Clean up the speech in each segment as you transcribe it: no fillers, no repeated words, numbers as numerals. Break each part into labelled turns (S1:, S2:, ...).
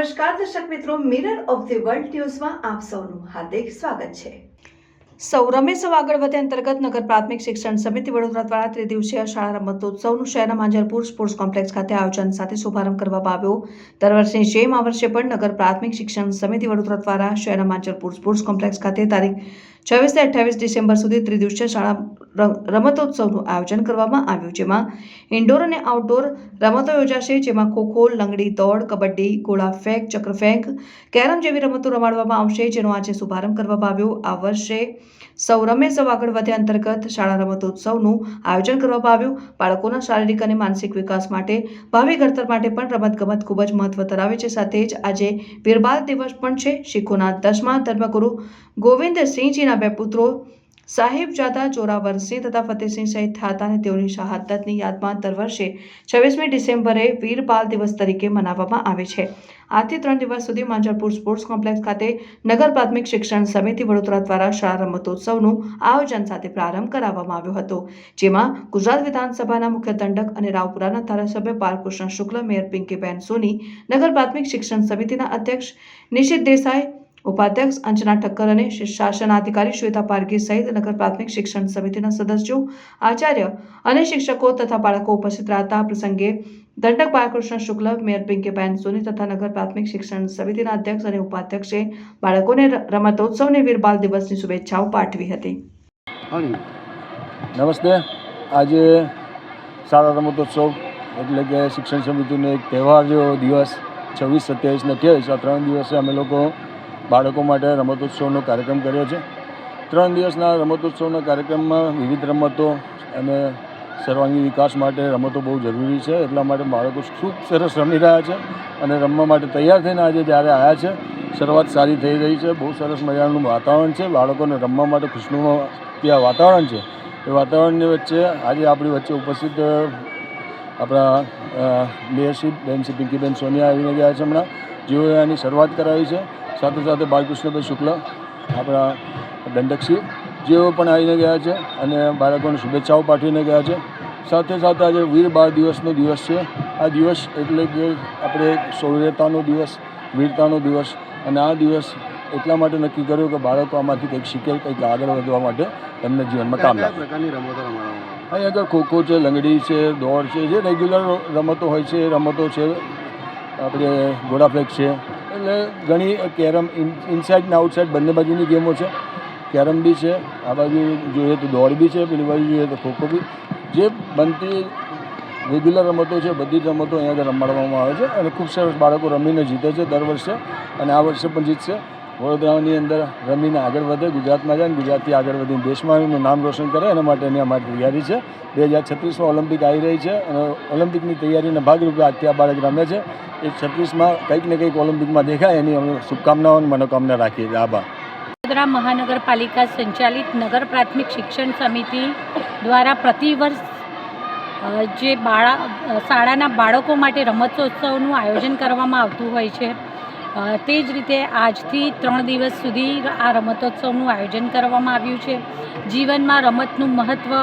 S1: નમસ્કાર દર્શક મિત્રો, મિરર ઓફ ધી વર્લ્ડ ન્યૂઝમાં આપ સૌનું હાર્દિક સ્વાગત છે। સૌ રમેશ આગળ વધે અંતર્ગત નગર પ્રાથમિક શિક્ષણ સમિતિ વડોદરા દ્વારા ત્રિદિવસીય શાળા રમતોત્સવનું શહેરના માંજરપુર સ્પોર્ટ્સ કોમ્પ્લેક્સ ખાતે આયોજન સાથે શુભારંભ કરવામાં આવ્યો। દર વર્ષની જેમ આ વર્ષે પણ નગર પ્રાથમિક શિક્ષણ સમિતિ વડોદરા દ્વારા શહેરના માંજરપુર સ્પોર્ટ્સ કોમ્પ્લેક્સ ખાતે તારીખ 26 થી 28 ડિસેમ્બર સુધી ત્રિદિવસીય શાળા રમતોત્સવનું આયોજન કરવામાં આવ્યું, જેમાં ઇન્ડોર અને આઉટડોર રમતો યોજાશે, જેમાં ખોખો, લંગડી દોડ, કબડ્ડી, ગોળા ફેંક, ચક્ર ફેંક, કેરમ જેવી રમતો રમાડવામાં આવશે, જેનો આજે શુભારંભ કરવામાં આવ્યો। આ વર્ષે સૌ રમેશ આગળ વધે અંતર્ગત શાળા રમતોત્સવનું આયોજન કરવામાં આવ્યું। બાળકોના શારીરિક અને માનસિક વિકાસ માટે, ભાવિ ઘડતર માટે પણ રમતગમત ખૂબ જ મહત્વ ધરાવે છે। સાથે જ આજે વીર બાલ દિવસ પણ છે। શીખોના 10મા ધર્મગુરુ ગોવિંદસિંહજીના 2 પુત્રો સાહિબજાદા જોરાવરસિંહ તથા ફતેહસિંહ શહીદ થયા હતા અને તેઓની શહાદતની યાદમાં દર વર્ષે 26મી ડિસેમ્બરે વીર બાલ દિવસ તરીકે મનાવવામાં આવે છે। આજથી 3 દિવસ સુધી માંજરપુર સ્પોર્ટ્સ કોમ્પ્લેક્સ ખાતે નગર પ્રાથમિક શિક્ષણ સમિતિ વડોદરા દ્વારા શાળા રમતોત્સવનું આયોજન સાથે પ્રારંભ કરાવવામાં આવ્યો હતો, જેમાં ગુજરાત વિધાનસભાના મુખ્ય દંડક અને રાવપુરાના ધારાસભ્ય બાલકૃષ્ણ શુક્લ, મેયર પિંકીબેન સોની, નગર પ્રાથમિક શિક્ષણ સમિતિના અધ્યક્ષ નિશિત દેસાઈ, ઉપાધ્યક્ષ અંજના ઠક્કર અને શાસનાધિકારી શ્વેતા પારઘી સહિત નગર પ્રાથમિક શિક્ષણ સમિતિના સદસ્યો, આચાર્ય અને શિક્ષકો તથા બાળકો ઉપસ્થિત રહ્યા હતા। આ પ્રસંગે દંડક બાલકૃષ્ણ શુક્લ, મેયર પિંકીબેન સોની તથા નગર પ્રાથમિક શિક્ષણ સમિતિના અધ્યક્ષ અને ઉપાધ્યક્ષે બાળકોને રમતોત્સવની વીર બાલ દિવસની શુભેચ્છાઓ પાઠવી હતી।
S2: નમસ્તે। આજે શાળા રમતોત્સવ એટલે કે શિક્ષણ સમિતિનો એક તહેવાર જેવો દિવસ 26, 27 ને 28 આ 3 દિવસે અમે લોકો બાળકો માટે રમતોત્સવનો કાર્યક્રમ કર્યો છે। 3 દિવસના રમતોત્સવના કાર્યક્રમમાં વિવિધ રમતો અને સર્વાંગી વિકાસ માટે રમતો બહુ જરૂરી છે, એટલા માટે બાળકો ખૂબ સરસ રમી રહ્યા છે અને રમવા માટે તૈયાર થઈને આજે જ્યારે આવ્યા છે, શરૂઆત સારી થઈ રહી છે। બહુ સરસ મજાનું વાતાવરણ છે, બાળકોને રમવા માટે ખુશનુમા વાતાવરણ છે। એ વાતાવરણની વચ્ચે આજે આપણી વચ્ચે ઉપસ્થિત આપણા મેયરશ્રી બેનશ્રી પિંકીબેન સોનિયા આવીને ગયા છે હમણાં, જેઓએ આની શરૂઆત કરાવી છે। સાથે સાથે બાલકૃષ્ણભાઈ શુક્લ આપણા દંડકશ્રી જેઓ પણ આવીને ગયા છે અને બાળકોને શુભેચ્છાઓ પાઠવીને ગયા છે। સાથે સાથે આજે વીર બાળ દિવસનો દિવસ છે। આ દિવસ એટલે કે આપણે શૌર્યતાનો દિવસ, વીરતાનો દિવસ, અને આ દિવસ એટલા માટે નક્કી કર્યો કે બાળકો આમાંથી કંઈક શીખે, કંઈક આગળ વધવા માટે એમને જીવનમાં કામ લાગે।
S3: પ્રકારની રમતો રમાડવામાં
S2: અહીં આગળ ખોખો છે, લંગડી છે, દોડ છે, જે રેગ્યુલર રમતો હોય છે એ રમતો છે। આપણે ગોળા ફેંક છે, એટલે ઘણી કેરમ ઇનસાઇડ ને આઉટસાઇડ બંને બાજુની ગેમો છે। કેરમ બી છે, આ બાજુ જોઈએ તો દોડ બી છે, પેલી બાજુ જોઈએ તો ખોખો બી, જે બનતી રેગ્યુલર રમતો છે બધી જ રમતો અહીંયા આગળ રમાડવામાં આવે છે અને ખૂબ સરસ બાળકો રમીને જીતે છે દર વર્ષે, અને આ વર્ષે પણ જીતશે। વડોદરાની અંદર રમીને આગળ વધે, ગુજરાતમાં જાય ને ગુજરાતથી આગળ વધીને દેશમાં એનું નામ રોશન કરે, એના માટેની અમારી તૈયારી છે। 2036માં ઓલિમ્પિક આવી રહી છે અને ઓલિમ્પિકની તૈયારીના ભાગરૂપે આજથી આ બાળક રમે છે। એ 36માં કંઈક ને કંઈક ઓલિમ્પિકમાં દેખાય એની અમે શુભકામનાઓ અને મનોકામના રાખીએ છીએ। આભાર।
S4: વડોદરા મહાનગરપાલિકા સંચાલિત નગર પ્રાથમિક શિક્ષણ સમિતિ દ્વારા પ્રતિવર્ષ જે શાળાના બાળકો માટે રમતોત્સવનું આયોજન કરવામાં આવતું હોય છે, તે જ રીતે આજથી 3 દિવસ સુધી આ રમતોત્સવનું આયોજન કરવામાં આવ્યું છે। જીવનમાં રમતનું મહત્ત્વ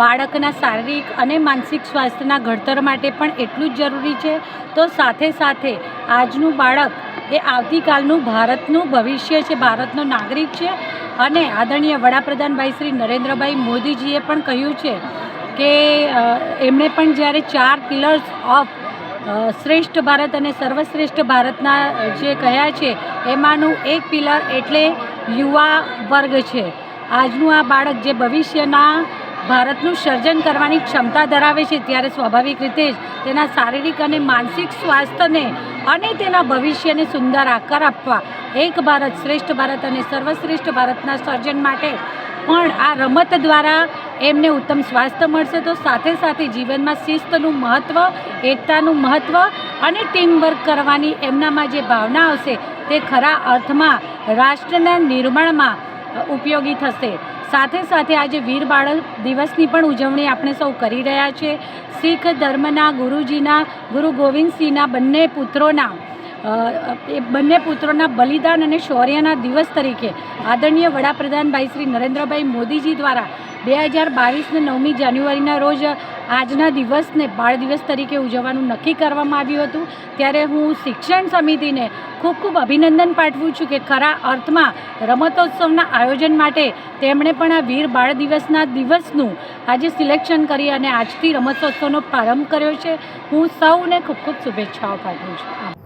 S4: બાળકના શારીરિક અને માનસિક સ્વાસ્થ્યના ઘડતર માટે પણ એટલું જ જરૂરી છે, તો સાથે સાથે આજનું બાળક એ આવતીકાલનું ભારતનું ભવિષ્ય છે, ભારતનો નાગરિક છે। અને આદરણીય વડાપ્રધાનભાઈ શ્રી નરેન્દ્રભાઈ મોદીજીએ પણ કહ્યું છે કે એમણે પણ જ્યારે 4 પિલર્સ ઓફ શ્રેષ્ઠ ભારત અને સર્વશ્રેષ્ઠ ભારતના જે કહ્યા છે, એમાંનું એક પિલર એટલે યુવા વર્ગ છે। આજનું આ બાળક જે ભવિષ્યના ભારતનું સર્જન કરવાની ક્ષમતા ધરાવે છે, ત્યારે સ્વાભાવિક રીતે જ તેના શારીરિક અને માનસિક સ્વાસ્થ્યને અને તેના ભવિષ્યને સુંદર આકાર આપવા એક ભારત શ્રેષ્ઠ ભારત અને સર્વશ્રેષ્ઠ ભારતના સર્જન માટે પણ આ રમત દ્વારા એમને ઉત્તમ સ્વાસ્થ્ય મળશે, તો સાથે સાથે જીવનમાં શિસ્તનું મહત્ત્વ, એકતાનું મહત્ત્વ અને ટીમવર્ક કરવાની એમનામાં જે ભાવના આવશે, તે ખરા અર્થમાં રાષ્ટ્રના નિર્માણમાં ઉપયોગી થશે। સાથે સાથે આજે વીર બાળ દિવસની પણ ઉજવણી આપણે સૌ કરી રહ્યા છે। શીખ ધર્મના ગુરુજીના ગુરુ ગોવિંદસિંહના બંને પુત્રોના બલિદાન અને શૌર્યના દિવસ તરીકે આદરણીય વડાપ્રધાનભાઈ શ્રી નરેન્દ્રભાઈ મોદીજી દ્વારા 2022ને 9મી જાન્યુઆરીના રોજ આજના દિવસને બાળ દિવસ તરીકે ઉજવવાનું નક્કી કરવામાં આવ્યું હતું, ત્યારે હું શિક્ષણ સમિતિને ખૂબ ખૂબ અભિનંદન પાઠવું છું કે ખરા અર્થમાં રમતોત્સવના આયોજન માટે તેમણે પણ આ વીર બાળ દિવસના દિવસનું આજે સિલેક્શન કરી અને આજથી રમતોત્સવનો પ્રારંભ કર્યો છે. હું સૌને ખૂબ ખૂબ શુભેચ્છાઓ પાઠવું છું.